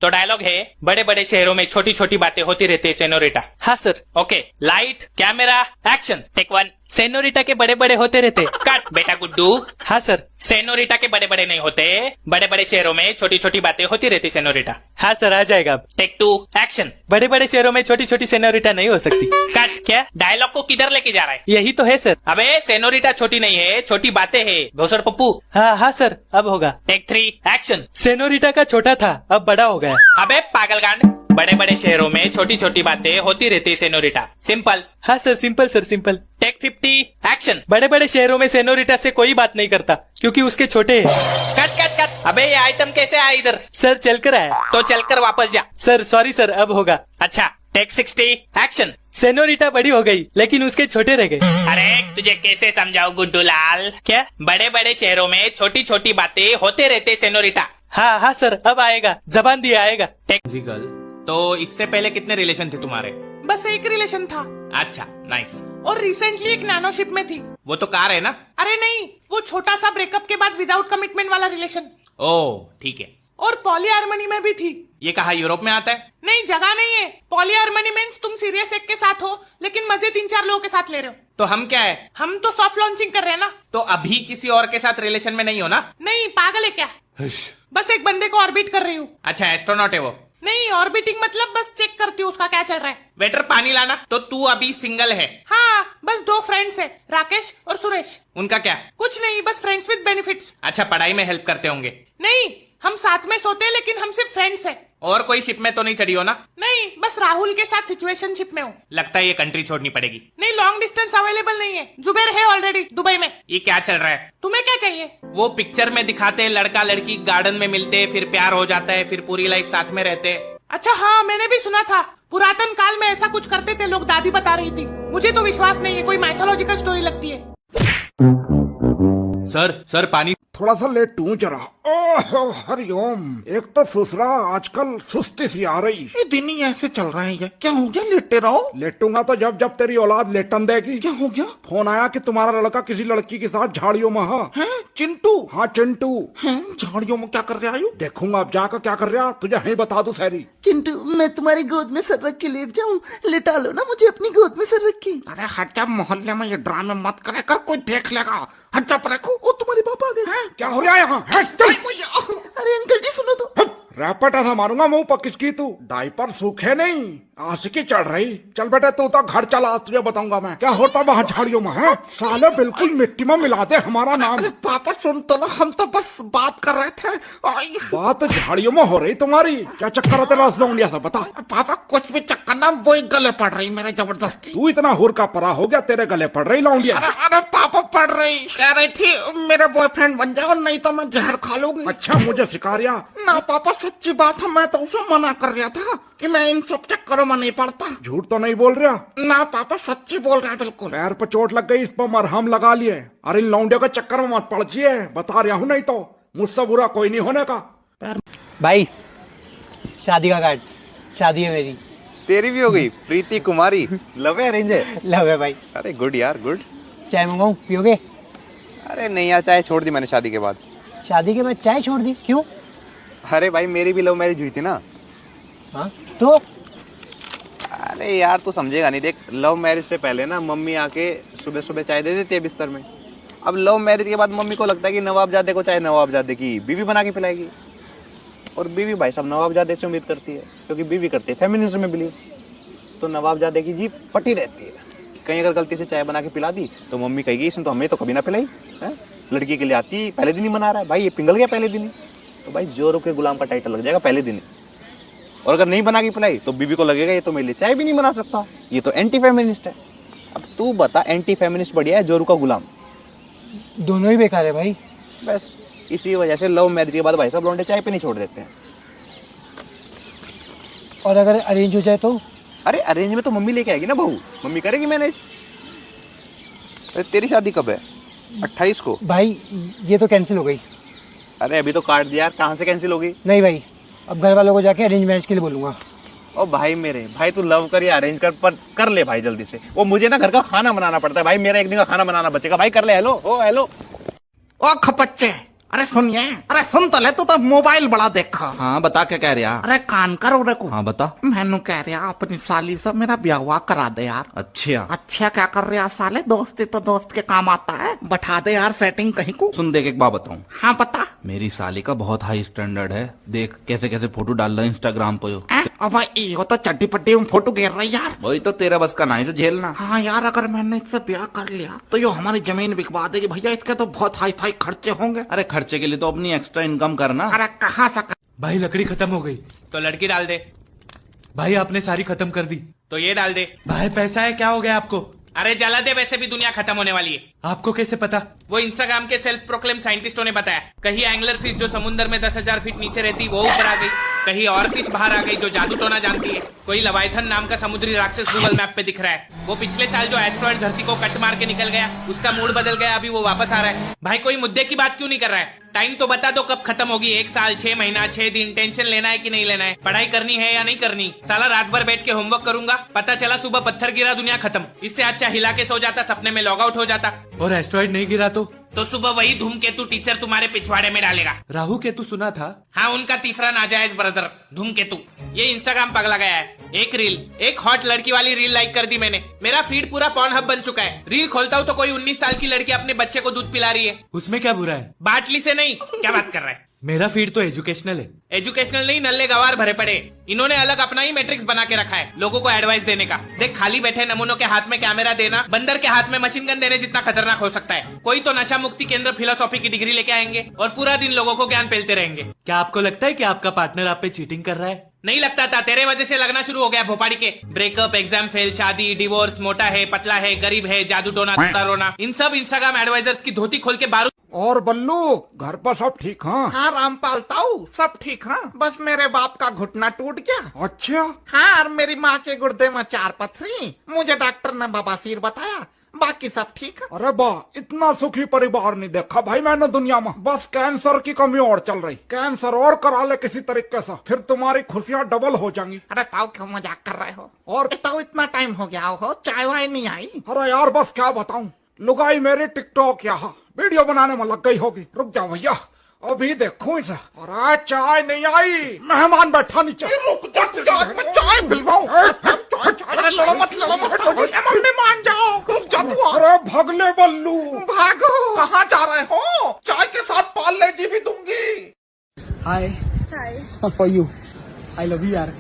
तो डायलॉग है, बड़े बड़े शहरों में छोटी छोटी बातें होती रहती है सेनोरिटा। हाँ sir. Okay, light camera action, take 1। Senorita के बड़े बड़े होते रहते। कट बेटा गुड्डू। हाँ सर। सेनोरिटा के बड़े बड़े नहीं होते, बड़े बड़े शहरों में छोटी छोटी बातें होती रहती सेनोरिटा। हाँ सर, आ जाएगा अब। Take 2 action. बड़े बड़े शहरों में छोटी छोटी सेनोरिटा नहीं हो सकती। कट। क्या डायलॉग को किधर लेके जा रहा है? यही तो है सर। अबे सेनोरिटा छोटी नहीं है, छोटी बातें है भोसड़ पप्पू। हाँ हाँ सर, अब होगा। Take 3 action. सेनोरिटा का छोटा था, अब बड़ा हो गया। अबे पागलगांड, बड़े बड़े शहरों में छोटी छोटी बातें होती रहती सेनोरिटा। सिंपल। हाँ sir, simple sir, simple. Take 50 action. बड़े बड़े शहरों में सेनोरिटा से कोई बात नहीं करता क्योंकि उसके छोटे हैं। Cut cut cut. अबे ये आइटम कैसे आया इधर? सर चलकर आया। तो चलकर वापस जा। सर सॉरी सर, अब होगा। अच्छा, टेक 60 एक्शन। सेनोरिटा बड़ी हो गई लेकिन उसके छोटे रह गए। अरे तुझे कैसे समझाओ गुड्डू लाल? क्या? बड़े बड़े शहरों में छोटी छोटी बातें होते रहते सेनोरिटा। हाँ हाँ सर, अब आएगा, जबान दिया आएगा। टेक्निकल। तो इससे पहले कितने रिलेशन थे तुम्हारे? बस एक रिलेशन था अच्छा, नाइस। और रिसेंटली एक नैनोशिप में थी। वो तो कार है ना? अरे नहीं, वो छोटा सा ब्रेकअप के बाद विदाउट कमिटमेंट वाला रिलेशन। ओह ठीक है। और पॉलीहार्मनी में भी थी। ये कहाँ यूरोप में आता है? नहीं, जगह नहीं है। पॉलीहार्मनी मीन्स तुम सीरियस एक के साथ हो लेकिन मजे 3-4 लोगों के साथ ले रहे हो। तो हम क्या है? हम तो सॉफ्ट लॉन्चिंग कर रहे हैं ना। तो अभी किसी और के साथ रिलेशन में नहीं हो ना? नहीं, पागल है क्या? बस एक बंदे को ऑर्बिट कर रही हूँ। अच्छा, एस्ट्रोनॉट है वो? नहीं, ऑर्बिटिंग मतलब बस चेक करती हूँ उसका क्या चल रहा है। वेटर पानी लाना। तो तू अभी सिंगल है? हाँ, बस 2 फ्रेंड्स है, राकेश और सुरेश। उनका क्या? कुछ नहीं, बस फ्रेंड्स विद बेनिफिट्स। अच्छा, पढ़ाई में हेल्प करते होंगे? नहीं, हम साथ में सोते हैं लेकिन हम सिर्फ फ्रेंड्स हैं। और कोई शिप में तो नहीं चढ़ी हो ना? नहीं, बस राहुल के साथ सिचुएशनशिप में हूँ। लगता है ये कंट्री छोड़नी पड़ेगी। नहीं, लॉन्ग डिस्टेंस अवेलेबल नहीं है। जुबेर है ऑलरेडी दुबई में। ये क्या चल रहा है? तुम्हें क्या चाहिए? वो पिक्चर में दिखाते हैं लड़का लड़की गार्डन में मिलते हैं, फिर प्यार हो जाता है, फिर पूरी लाइफ साथ में रहते हैं। अच्छा हाँ, मैंने भी सुना था पुरातन काल में ऐसा कुछ करते थे लोग, दादी बता रही थी। मुझे तो विश्वास नहीं है, कोई माइथोलॉजिकल स्टोरी लगती है। सर पानी। थोड़ा सा लेट हूँ जरा। ओह हरिओम। एक तो सुसरा आजकल सुस्ती सी आ रही। ये दिन ही ऐसे चल रहे हैं। क्या हो गया? लेटे रहो। लेटूंगा तो जब जब तेरी औलाद लेटन देगी। क्या हो गया? फोन आया कि तुम्हारा लड़का किसी लड़की के साथ झाड़ियों में है। चिंटू? हाँ चिंटू। हैं? झाड़ियों में क्या कर रहे आयु? देखूंगा अब जाकर क्या कर रहा, तुझे यही बता दूं सैरी। चिंटू, मैं तुम्हारी गोद में सर रख के लेट जाऊं? लेटा लो ना मुझे अपनी गोद में सर रख के। अरे हट जा, मोहल्ले में ये ड्रामे मत करे कर, कोई देख लेगा। हट जा परेको। ओ तुम्हारे पापा आ गए। क्या हो रहा है यहाँ? हट चल। अरे अंकल जी सुनो तो। रैपट ऐसा मारूंगा मुंह पर किसकी तू। डायपर सूखे नहीं, आशिकी चढ़ रही। चल बेटा तू तो घर चला, तुझे बताऊंगा मैं क्या होता वहाँ झाड़ियों में है। साले बिल्कुल मिट्टी में मिला दे हमारा नाम। अरे पापा सुन तो लो, हम तो बस बात कर रहे थे। बात झाड़ियों में हो रही तुम्हारी? क्या चक्कर है तेरा लौंडिया सा, बता। पापा कुछ भी चक्कर ना, वो गले पड़ रही मेरे जबरदस्ती। तू इतना हुर का परा हो गया, तेरे गले पड़ रही लौंडिया। अरे पापा पड़ रही, कह रही थी मेरे बॉयफ्रेंड बन जाओ नहीं तो मैं जहर खा लूंगी। अच्छा मुझे सिखा रिया? ना पापा सच्ची बात है, मैं तो उसे मना कर रहा था कि मैं इन सब चक्करों में नहीं पड़ता। झूठ तो नहीं बोल रहा? ना पापा सच्ची बोल रहा है बिल्कुल। पैर पर चोट लग गई, इस पर मरहम लगा लिए। अरे इन लौंडियों के चक्कर में मत पड़ जिए, बता रहा हूँ, नहीं तो मुझसे बुरा कोई नहीं होने का। भाई शादी का कार्ड, शादी है मेरी। तेरी भी हो गई? प्रीति कुमारी। लव है अरेंज है? लव है भाई। अरे गुड यार, गुड। चाय मंगाऊं, पियोगे? अरे नहीं यार, चाय छोड़ दी मैंने शादी के बाद। शादी के बाद चाय छोड़ दी, क्यों? अरे भाई मेरी भी लव मैरिज हुई थी ना। हाँ तो? अरे यार तू समझेगा नहीं, देख लव मैरिज से पहले ना मम्मी आके सुबह सुबह चाय दे देती है बिस्तर में। अब लव मैरिज के बाद मम्मी को लगता है कि नवाबजादे को चाय नवाबजादे की बीवी बना के पिलाएगी। और बीवी भाई साहब नवाबजादे से उम्मीद करती है, क्योंकि बीवी करती है फेमिनिज्म में बिलीव। तो नवाबजादे की जीभ फटी रहती है। कहीं अगर गलती से चाय बना के पिला दी तो मम्मी कहेगी इसने तो हमें तो कभी ना पिलाई है। लड़की के लिए आती पहले दिन ही मना रहा है, भाई ये पिघल गया पहले दिन ही। तो भाई जोरों के गुलाम का टाइटल लग जाएगा पहले दिन ही। और अगर नहीं बना के पिलाई तो बीबी को लगेगा ये तो मेरे लिए चाय भी नहीं बना सकता, ये तो एंटी फेमिनिस्ट है। अब तू बता, एंटी फेमिनिस्ट बढ़िया है जोरू का गुलाम? दोनों ही बेकार है भाई। बस इसी वजह से लव मैरिज के बाद भाई साहब लौंडे चाय पे नहीं छोड़ देते हैं। और अगर अरेंज हो जाए तो? अरे अरेंज में तो मम्मी लेके आएगी ना बहू, मम्मी करेगी मैनेज। अरे तेरी शादी कब है? 28 को? भाई ये तो कैंसिल हो गई। अरे अभी तो काट दिया यार, कहाँ से कैंसिल होगी? नहीं भाई, अब घर वालों को जाके अरेंज मैरिज के लिए बोलूंगा। ओ भाई मेरे भाई, तू लव कर या अरेंज कर, पर कर ले भाई जल्दी से। वो मुझे ना घर का खाना बनाना पड़ता है भाई, मेरा एक दिन का खाना बनाना बचेगा भाई, कर ले। हेलो ओ हेलो। ओ खपच्चे, अरे सुनिए, अरे सुन तो ले, तू तो मोबाइल बड़ा देखा। हाँ बता क्या कह रहा। अरे कान कर उड़े को। हाँ बता। मैनू कह रहा अपनी साली से मेरा ब्याह करा दे यार। अच्छा अच्छा क्या कर रहा साले, दोस्ती तो दोस्त के काम आता है, बैठा दे यार सेटिंग कहीं को। सुन देख एक बात बताऊं। हाँ बता। मेरी साली का बहुत हाई स्टैंडर्ड है, देख कैसे कैसे फोटो डाल रहा है इंस्टाग्राम पे। अब ये तो चड्डी पट्टी में फोटो गिर रही यार। वही तो तेरा बस का नहीं तो झेलना। हाँ यार, अगर मैंने इससे ब्याह कर लिया तो ये हमारी जमीन बिकवा देगी भैया, इसके तो बहुत हाई फाई खर्चे होंगे। अरे खर्चे के लिए तो अपनी एक्स्ट्रा इनकम करना। अरे कहाँ से भाई लकड़ी खत्म हो गई। तो लड़की डाल दे। भाई आपने सारी खत्म कर दी। तो ये डाल दे। भाई पैसा है, क्या हो गया आपको? अरे जला दे, वैसे भी दुनिया खत्म होने वाली है। आपको कैसे पता? वो इंस्टाग्राम के सेल्फ प्रोक्लेम साइंटिस्टों ने बताया। कहीं एंगलर फिश जो समुद्र में 10,000 फीट नीचे रहती वो ऊपर आ गई, कहीं और फिश बाहर आ गई जो जादू टोना जानती है, कोई लवाइथन नाम का समुद्री राक्षस गूगल मैप पे दिख रहा है। वो पिछले साल जो एस्ट्रॉइड धरती को कट मार के निकल गया, उसका मूड बदल गया, अभी वो वापस आ रहा है। भाई कोई मुद्दे की बात क्यों नहीं कर रहा है? टाइम तो बता दो कब खत्म होगी। 1 साल, 6 महीना, 6 दिन? टेंशन लेना है कि नहीं लेना है? पढ़ाई करनी है या नहीं करनी? साला रात भर बैठ के होमवर्क करूंगा, पता चला सुबह पत्थर गिरा, दुनिया खत्म। इससे अच्छा हिला के सो जाता, सपने में लॉग आउट हो जाता। और एस्ट्रॉइड नहीं गिरा तो सुबह वही धूमकेतु टीचर तुम्हारे पिछवाड़े में डालेगा। राहु केतु सुना था। हाँ, उनका तीसरा नाजायज ब्रदर धूमकेतु। ये इंस्टाग्राम पगला गया है। एक रील, एक हॉट लड़की वाली रील लाइक कर दी मैंने, मेरा फीड पूरा पॉर्न हब बन चुका है। रील खोलता हूँ तो कोई 19 साल की लड़की अपने बच्चे को दूध पिला रही है। उसमें क्या बुरा है? बाटली से नहीं, क्या बात कर रहा है? मेरा फीड तो एजुकेशनल है। एजुकेशनल नहीं, नल्ले गवार भरे पड़े। इन्होंने अलग अपना ही मैट्रिक्स बना के रखा है लोगों को एडवाइस देने का। देख, खाली बैठे नमूनों के हाथ में कैमरा देना बंदर के हाथ में मशीन गन देने जितना खतरनाक हो सकता है। कोई तो नशा मुक्ति केंद्र फिलोसॉफी की डिग्री लेके आएंगे और पूरा दिन लोगों को ज्ञान पेलते रहेंगे। क्या आपको लगता है कि आपका पार्टनर आप पे चीटिंग कर रहा है? नहीं लगता था, तेरे वजह से लगना शुरू हो गया भोपाड़ी के। ब्रेकअप, एग्जाम फेल, शादी, डिवोर्स, मोटा है, पतला है, गरीब है, जादू टोना, रोना, इन सब इंस्टाग्राम एडवाइजर्स की धोती खोल के बारूद। और बल्लू, घर पर सब ठीक? हाँ हाँ रामपाल ताऊ, सब ठीक। हाँ बस मेरे बाप का घुटना टूट गया। अच्छा। हाँ, और मेरी माँ के गुर्दे में 4 पत्थरी, मुझे डॉक्टर ने बवासीर बताया, बाकी सब ठीक है। अरे वाह, इतना सुखी परिवार नहीं देखा भाई मैंने दुनिया में। बस कैंसर की कमी और चल रही, कैंसर और करा ले किसी तरीके से, फिर तुम्हारी खुशियाँ डबल हो जाएंगी। अरे ताऊ क्यों मजाक कर रहे हो? और ताऊ इतना टाइम हो गया हो, चाय वाय नहीं आई? अरे यार बस क्या बताऊं, लुगाई मेरी टिकटॉक यहाँ वीडियो बनाने में लग गई होगी। रुक जाओ भैया, अभी देखूं इसे। अरे चाय नहीं आई, मेहमान बैठा नीचे। रुक जा, चाय पिलवाऊं? अरे लड़ो मत, मम्मी मान जाओ, रुक जा तू। अरे भगले बल्लू, भागो, कहाँ जा रहे हो? चाय के साथ पार्ले जी भी दूंगी। हाय Hi, for you, I love you यार।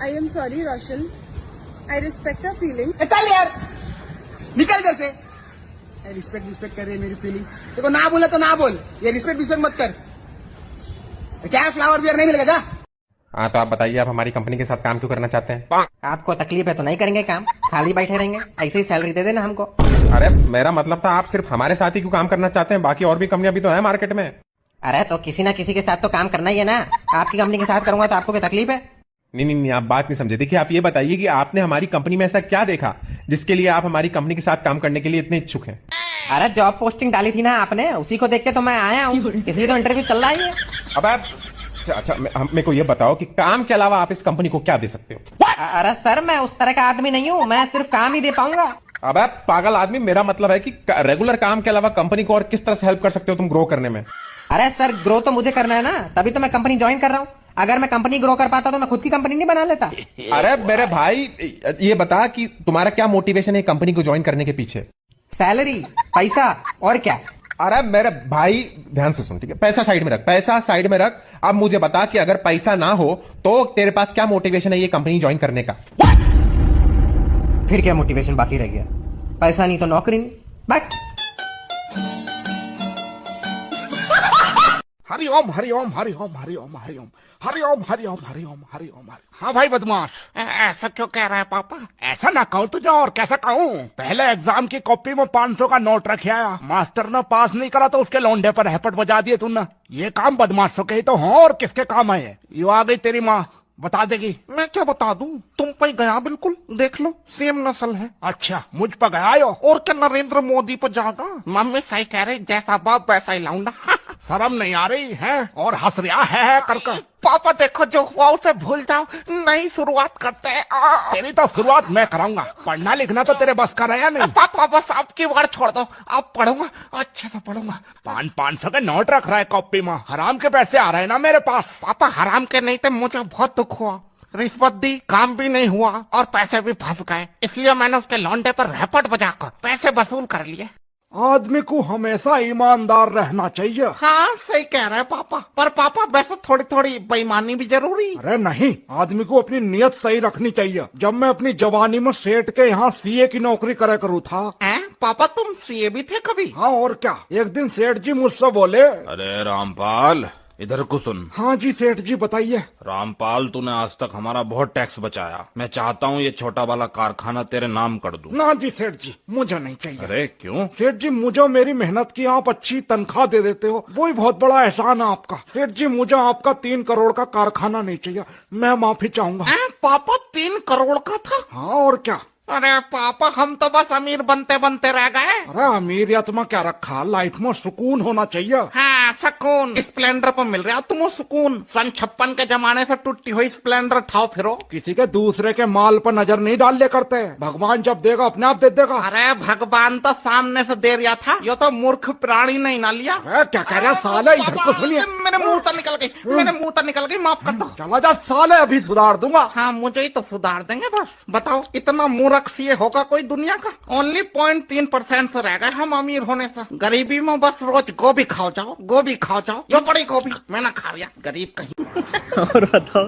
I am sorry, Roshan. I respect your feeling. चल यार, निकल जैसे। रिस्पेक्ट कर रही है मेरी फीलिंग। देखो ना बोला तो ना बोल, ये रिस्पेक्ट मत कर। क्या फ्लावर बियर नहीं मिलेगा? जा। हाँ तो आप बताइए, आप हमारी कंपनी के साथ काम क्यों करना चाहते हैं? आपको तकलीफ है तो नहीं करेंगे काम, खाली बैठे रहेंगे, ऐसे ही सैलरी दे देना हमको। अरे मेरा मतलब था आप सिर्फ हमारे साथ ही क्यों काम करना चाहते हैं, बाकी और भी कंपनियां भी तो है मार्केट में। अरे तो किसी ना किसी के साथ तो काम करना ही है ना। आपकी कंपनी के साथ करूंगा तो आपको क्या तकलीफ है? नहीं, आप बात नहीं समझे। देखिए आप ये बताइए कि आपने हमारी कंपनी में ऐसा क्या देखा जिसके लिए आप हमारी कंपनी के साथ काम करने के लिए इतने इच्छुक हैं? अरे जॉब पोस्टिंग डाली थी ना आपने, उसी को देख के तो मैं आया हूँ, इसलिए तो इंटरव्यू चल रहा है। अब आप अच्छा मेरे को ये बताओ कि काम के अलावा आप इस कंपनी को क्या दे सकते हो? अरे सर, मैं उस तरह का आदमी नहीं हूँ, मैं सिर्फ काम ही दे पाऊंगा। अब आप पागल आदमी, मेरा मतलब है कि रेगुलर काम के अलावा कंपनी को और किस तरह से हेल्प कर सकते हो तुम ग्रो करने में? अरे सर, ग्रो तो मुझे करना है ना, तभी तो मैं कंपनी ज्वाइन कर रहा हूँ। अगर मैं कंपनी ग्रो कर पाता तो मैं खुद की कंपनी नहीं बना लेता। अरे मेरे भाई, ये बता कि तुम्हारा क्या मोटिवेशन है कंपनी को ज्वाइन करने के पीछे? सैलरी, पैसा, और क्या? अरे मेरे भाई ध्यान से सुन, ठीक है? पैसा साइड में रख, पैसा साइड में रख। अब मुझे बता कि अगर पैसा ना हो तो तेरे पास क्या मोटिवेशन है ये कंपनी ज्वाइन करने का? फिर क्या मोटिवेशन बाकी रह गया? पैसा नहीं तो नौकरी नहीं, बस। हरि ओम हरि ओम हरि ओम हरि ओम हरि ओम हरि ओम हरि ओम हरि ओम हरि ओम। हाँ भाई बदमाश, ऐसा क्यों कह रहा है पापा? ऐसा ना कहूँ तुझे और कैसे कहूँ? पहले एग्जाम की कॉपी में 500 का नोट रखे आया, मास्टर ने पास नहीं करा तो उसके लौंडे पर हैपट बजा दिए तूने। ये काम बदमाशों के ही तो हो, और किसके काम है ये? यू आ गई तेरी माँ, बता देगी। मैं क्या बता दूं, तुम पे गया बिल्कुल, देख लो सेम नस्ल है। अच्छा, मुझ पर गया हो? और क्या नरेंद्र मोदी पर जागा? मम्मी सही कह रही, जैसा बाप वैसा ही लाऊंगा। शर्म नहीं आ रही है और हंस रहा है करके। पापा देखो जो हुआ उसे भूल जाओ, नई शुरुआत करते हैं। तेरी तो शुरुआत मैं कराऊंगा, पढ़ना लिखना तो तेरे बस का रहा नहीं। पापा बस आपकी बार छोड़ दो, आप पढ़ूंगा, अच्छे से पढ़ूंगा। 500 के नोट रख रहा है कॉपी में, हराम के पैसे आ रहे हैं ना मेरे पास। पापा हराम के नहीं थे, मुझे बहुत दुख हुआ। रिश्वत दी, काम भी नहीं हुआ और पैसे भी फंस गए, इसलिए मैंने उसके लौंडे पर रैपट बजाकर पैसे वसूल कर लिए। आदमी को हमेशा ईमानदार रहना चाहिए। हाँ सही कह रहे हैं पापा, पर पापा वैसे थोड़ी थोड़ी बेईमानी भी जरूरी। अरे नहीं, आदमी को अपनी नियत सही रखनी चाहिए। जब मैं अपनी जवानी में सेठ के यहाँ सीए की नौकरी करे करूँ था। पापा तुम सीए भी थे कभी? हाँ और क्या। एक दिन सेठ जी मुझसे बोले, अरे रामपाल इधर को सुन। हाँ जी सेठ जी बताइए। रामपाल तूने आज तक हमारा बहुत टैक्स बचाया, मैं चाहता हूँ ये छोटा वाला कारखाना तेरे नाम कर दूं। ना जी सेठ जी, मुझे नहीं चाहिए। अरे क्यों? सेठ जी मुझे मेरी मेहनत की आप अच्छी तनख्वाह दे देते हो, वो ही बहुत बड़ा एहसान है आपका। सेठ जी मुझे आपका 3 करोड़ का कारखाना नहीं चाहिए, मैं माफी चाहूंगा। पापा 3 करोड़ का था? हाँ और क्या। अरे पापा हम तो बस अमीर बनते बनते रह गए। अरे अमीरियत में क्या रखा, लाइफ में सुकून होना चाहिए। हाँ सुकून स्प्लेंडर पर मिल रहा तुमको सुकून। सन 56 के जमाने से टूटी हुई स्प्लेंडर ठाओ फिरो। किसी के दूसरे के माल पर नजर नहीं डाल ले करते, भगवान जब देगा अपने आप दे देगा। अरे भगवान तो सामने से दे रहा था, ये तो मूर्ख प्राणी नहीं ना लिया। क्या कह रहा साले, इधर को सुनिए। मेरे मुंह से निकल गई, माफ कर दो। चला जा साले, अभी सुधार दूंगा। हाँ मुझे ही तो सुधार देंगे बस। बताओ इतना मूर्ख सीए होगा कोई दुनिया का? ओनली 0.3% से रह गए हम अमीर होने से। गरीबी में बस रोज गोभी खाओ जाओ, गोभी खाओ जाओ। जो बड़ी गोभी मैं ना खा रहा, गरीब कहीं। और बताओ।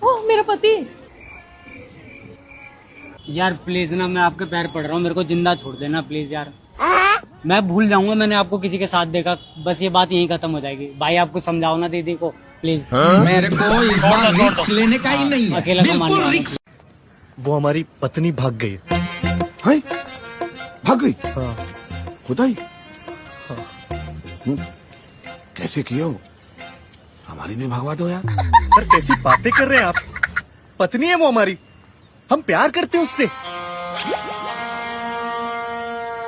ओह मेरा पति। यार प्लीज ना, मैं आपके पैर पड़ रहा हूँ, मेरे को जिंदा छोड़ देना प्लीज यार। मैं भूल जाऊंगा मैंने आपको किसी के साथ देखा, बस ये बात यहीं खत्म हो जाएगी। भाई आपको समझाओ ना दीदी को प्लीज। मेरे को इस बार रिस्क लेने का ही नहीं है, अकेला बिल्कुल रिस्क। वो हमारी पत्नी भाग गई। है? भाग गई? हाँ। खुदाई? हाँ। कैसे किया हो? हमारी भी भगवा दो यार। सर कैसी बातें कर रहे हैं आप, पत्नी है वो हमारी, हम प्यार करते हैं उससे।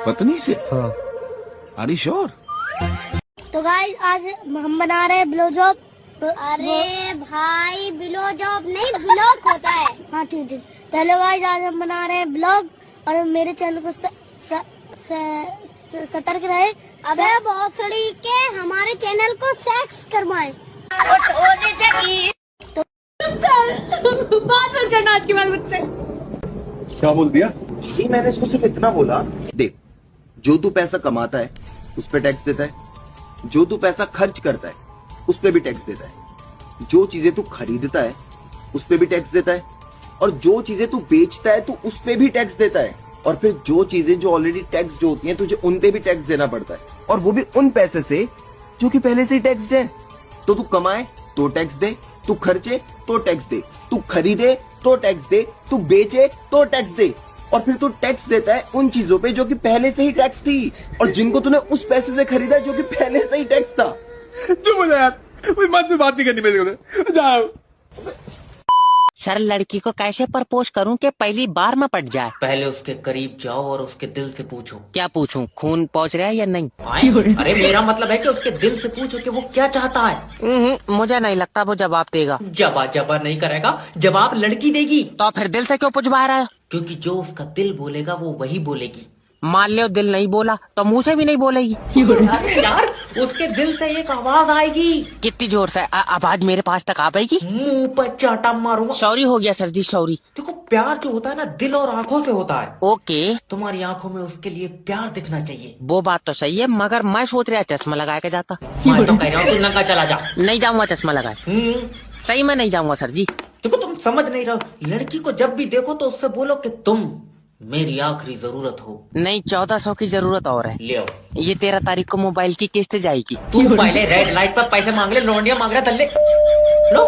पत्नी से? हाँ। अरे श्योर। तो गाइस आज हम बना रहे हैं ब्लो जॉब। अरे भाई ब्लो जॉब नहीं ब्लॉग होता है। हाँ ठीक है। चलो गाइस आज हम बना रहे हैं ब्लॉग और मेरे चैनल को सतर्क रहे। अबे भोसड़ी के हमारे चैनल को सेक्स करवाएं। तो बात मत करना आज के बाद मुझसे। क्या बोल दिया? मैंने इसको सिर्फ इतना बोला, देख जो तू पैसा कमाता है उस पे टैक्स देता है, जो तू पैसा खर्च करता है उस पे भी टैक्स देता है, जो चीजें तू खरीदता है उस पे भी टैक्स देता है, और जो चीजें तू बेचता है तू उस पे भी टैक्स देता है, और फिर जो चीजें जो ऑलरेडी टैक्स जो होती हैं तुझे उन पे भी टैक्स देना पड़ता है, और वो भी उन पैसे से जो कि पहले से ही टैक्स है। तो तू कमाए तो टैक्स दे, तू खर्चे तो टैक्स दे, तू खरीदे तो टैक्स दे, तू बेचे तो टैक्स दे, और फिर तू टैक्स देता है उन चीजों पे जो कि पहले से ही टैक्स थी, और जिनको तूने उस पैसे से खरीदा जो कि पहले से ही टैक्स था। चुप हो जा यार, कोई बात नहीं करनी मेरे को। जाओ। सर लड़की को कैसे प्रपोज करूं कि पहली बार में पट जाए? पहले उसके करीब जाओ और उसके दिल से पूछो। क्या पूछूं, खून पहुंच रहा है या नहीं? अरे मेरा मतलब है कि उसके दिल से पूछो कि वो क्या चाहता है। मुझे नहीं लगता वो जवाब देगा। जवाब नहीं करेगा, जवाब लड़की देगी। तो फिर दिल से क्यों पूछवा रहा है? क्योंकि जो उसका दिल बोलेगा वो वही बोलेगी। मान लो दिल नहीं बोला तो मुंह से भी नहीं बोलेगी। अरे यार उसके दिल से एक आवाज आएगी। कितनी जोर से? आवाज मेरे पास तक आ पाएगी? मुंह पर चाटा मारूंगा। सॉरी हो गया सर जी, सॉरी। देखो प्यार जो होता है ना दिल और आंखों से होता है। ओके। तुम्हारी आंखों में उसके लिए प्यार दिखना चाहिए। वो बात तो सही है, मगर मैं सोच रहा चश्मा लगा के जाता। मैं तो कह रहा हूँ तू नंगा चला जा। नहीं जाऊंगा चश्मा लगाए। सही में नहीं जाऊंगा सर जी। देखो तुम समझ नहीं रहो, लड़की को जब भी देखो तो उससे बोलो कि तुम मेरी आखिरी जरूरत हो। नहीं 1400 की जरूरत और है। ले आओ। ये 13 तारीख को मोबाइल की किस्त जाएगी। तू पहले रेड लाइट पर पैसे मांग ले, लौंडिया मांग रहा थल्ले। लो